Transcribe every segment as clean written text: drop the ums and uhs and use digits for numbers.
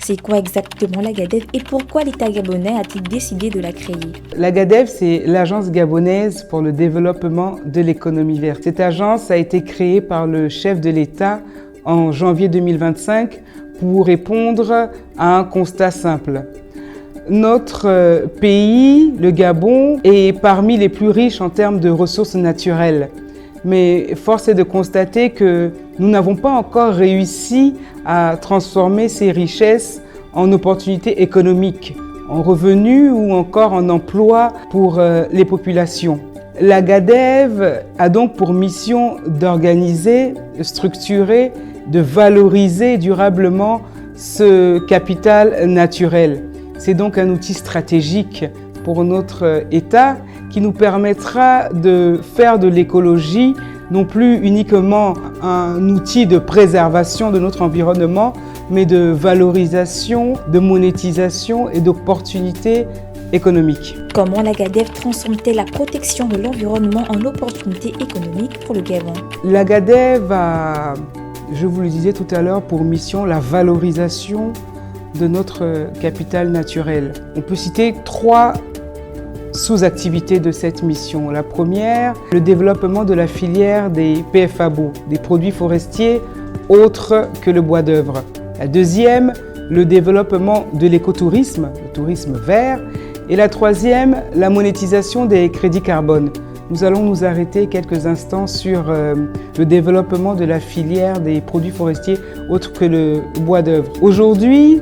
C'est quoi exactement la GADEV et pourquoi l'État gabonais a-t-il décidé de la créer? La GADEV, c'est l'Agence gabonaise pour le développement de l'économie verte. Cette agence a été créée par le chef de l'État en janvier 2025 pour répondre à un constat simple. Notre pays, le Gabon, est parmi les plus riches en termes de ressources naturelles. Mais force est de constater que nous n'avons pas encore réussi à transformer ces richesses en opportunités économiques, en revenus ou encore en emplois pour les populations. La GADEV a donc pour mission d'organiser, de structurer, de valoriser durablement ce capital naturel. C'est donc un outil stratégique pour notre État qui nous permettra de faire de l'écologie non plus uniquement un outil de préservation de notre environnement, mais de valorisation, de monétisation et d'opportunités économiques. Comment la GADEV transforme-t-elle la protection de l'environnement en opportunités économiques pour le Gabon? La GADEV a, je vous le disais tout à l'heure, pour mission la valorisation de notre capital naturel. On peut citer 3 sous-activités de cette mission. La première, le développement de la filière des PFABO, des produits forestiers autres que le bois d'œuvre. La deuxième, le développement de l'écotourisme, le tourisme vert. Et la troisième, la monétisation des crédits carbone. Nous allons nous arrêter quelques instants sur le développement de la filière des produits forestiers autres que le bois d'œuvre. Aujourd'hui,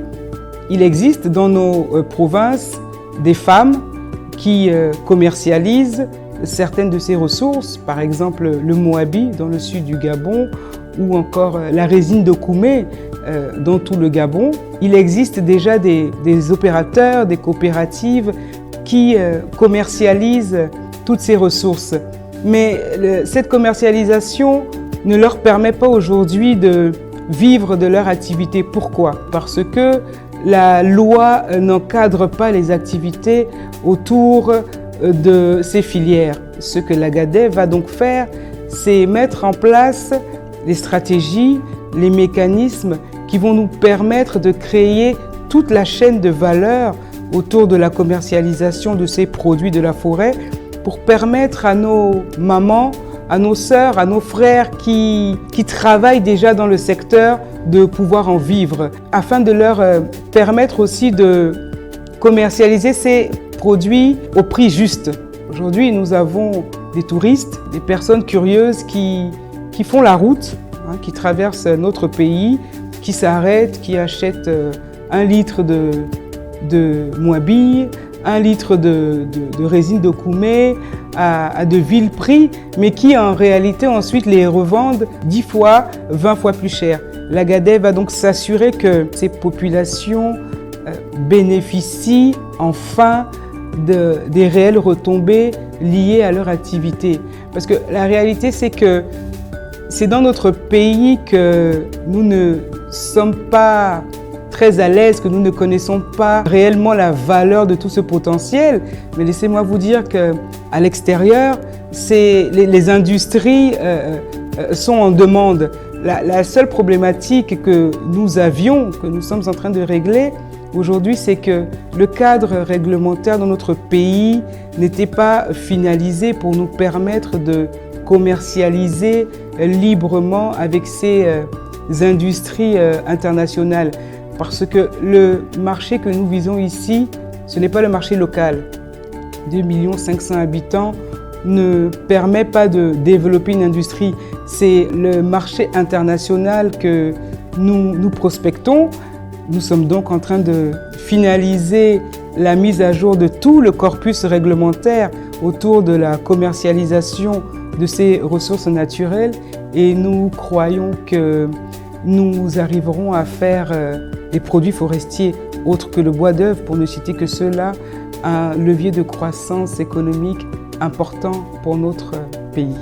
il existe dans nos provinces des femmes qui commercialisent certaines de ces ressources, par exemple le moabi dans le sud du Gabon ou encore la résine de Koumé dans tout le Gabon. Il existe déjà des opérateurs, des coopératives qui commercialisent toutes ces ressources. Mais cette commercialisation ne leur permet pas aujourd'hui de vivre de leur activité. Pourquoi? Parce que la loi n'encadre pas les activités autour de ces filières. Ce que la GADEV va donc faire, c'est mettre en place les stratégies, les mécanismes qui vont nous permettre de créer toute la chaîne de valeur autour de la commercialisation de ces produits de la forêt pour permettre à nos mamans, à nos sœurs, à nos frères qui travaillent déjà dans le secteur de pouvoir en vivre, afin de leur permettre aussi de commercialiser ces produits au prix juste. Aujourd'hui, nous avons des touristes, des personnes curieuses qui font la route, qui traversent notre pays, qui s'arrêtent, qui achètent 1 litre de moabi, 1 litre de résine de Koumé à de vil prix, mais qui en réalité ensuite les revendent 10 fois, 20 fois plus cher. La GADEV va donc s'assurer que ces populations bénéficient enfin des réelles retombées liées à leur activité. Parce que la réalité, c'est que c'est dans notre pays que nous ne sommes pas très à l'aise, que nous ne connaissons pas réellement la valeur de tout ce potentiel. Mais laissez-moi vous dire qu'à l'extérieur, les industries sont en demande. La seule problématique que nous avions, que nous sommes en train de régler aujourd'hui, c'est que le cadre réglementaire dans notre pays n'était pas finalisé pour nous permettre de commercialiser librement avec ces industries internationales. Parce que le marché que nous visons ici, ce n'est pas le marché local. 2 500 000 habitants ne permet pas de développer une industrie. C'est le marché international que nous prospectons. Nous sommes donc en train de finaliser la mise à jour de tout le corpus réglementaire autour de la commercialisation de ces ressources naturelles et nous croyons que nous arriverons à faire des produits forestiers autres que le bois d'œuvre, pour ne citer que ceux-là, un levier de croissance économique important pour notre pays.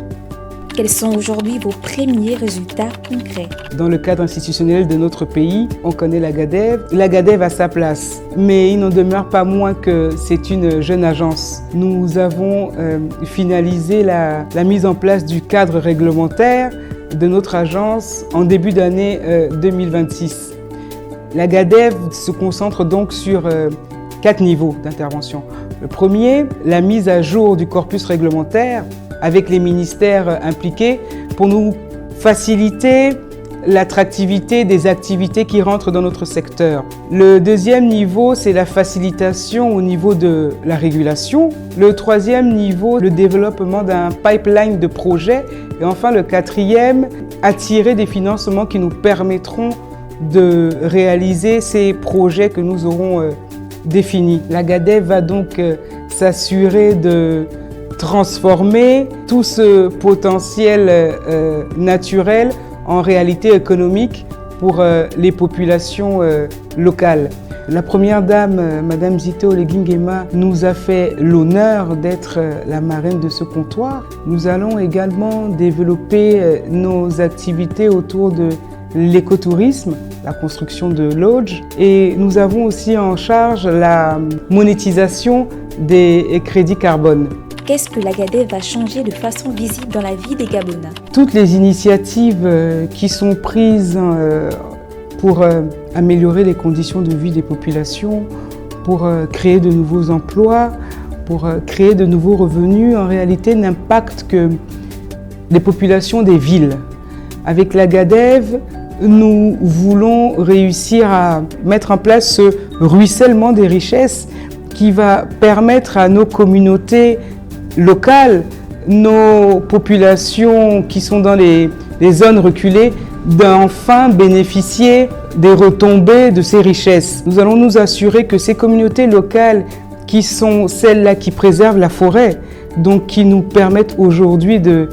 Quels sont aujourd'hui vos premiers résultats concrets? Dans le cadre institutionnel de notre pays, on connaît la GADEV. La GADEV a sa place, mais il n'en demeure pas moins que c'est une jeune agence. Nous avons finalisé la mise en place du cadre réglementaire de notre agence en début d'année 2026. La GADEV se concentre donc sur 4 niveaux d'intervention. Le premier, la mise à jour du corpus réglementaire avec les ministères impliqués pour nous faciliter l'attractivité des activités qui rentrent dans notre secteur. Le deuxième niveau, c'est la facilitation au niveau de la régulation. Le troisième niveau, le développement d'un pipeline de projets. Et enfin, le quatrième, attirer des financements qui nous permettront de réaliser ces projets que nous aurons définis. La GADEV va donc s'assurer de transformer tout ce potentiel naturel en réalité économique pour les populations locales. La première dame, Madame Zité Olegui-Nguema, nous a fait l'honneur d'être la marraine de ce comptoir. Nous allons également développer nos activités autour de l'écotourisme, la construction de lodges, et nous avons aussi en charge la monétisation des crédits carbone. Qu'est-ce que la GADEV va changer de façon visible dans la vie des Gabonais? Toutes les initiatives qui sont prises pour améliorer les conditions de vie des populations, pour créer de nouveaux emplois, pour créer de nouveaux revenus, en réalité n'impactent que les populations des villes. Avec la GADEV, nous voulons réussir à mettre en place ce ruissellement des richesses qui va permettre à nos communautés locales, nos populations qui sont dans les zones reculées, d'enfin bénéficier des retombées de ces richesses. Nous allons nous assurer que ces communautés locales, qui sont celles-là qui préservent la forêt, donc qui nous permettent aujourd'hui de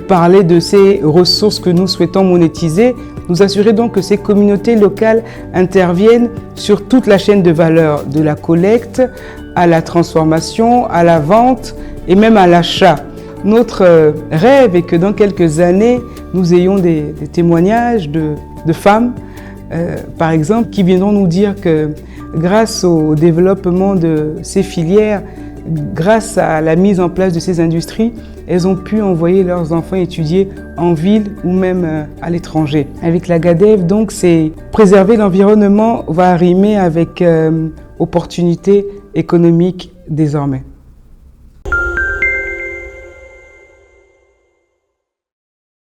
parler de ces ressources que nous souhaitons monétiser, nous assurer donc que ces communautés locales interviennent sur toute la chaîne de valeur, de la collecte à la transformation, à la vente et même à l'achat. Notre rêve est que dans quelques années, nous ayons des témoignages de femmes, par exemple, qui viendront nous dire que grâce au développement de ces filières, grâce à la mise en place de ces industries, elles ont pu envoyer leurs enfants étudier en ville ou même à l'étranger. Avec la GADEV, donc, c'est préserver l'environnement va rimer avec opportunités économiques désormais.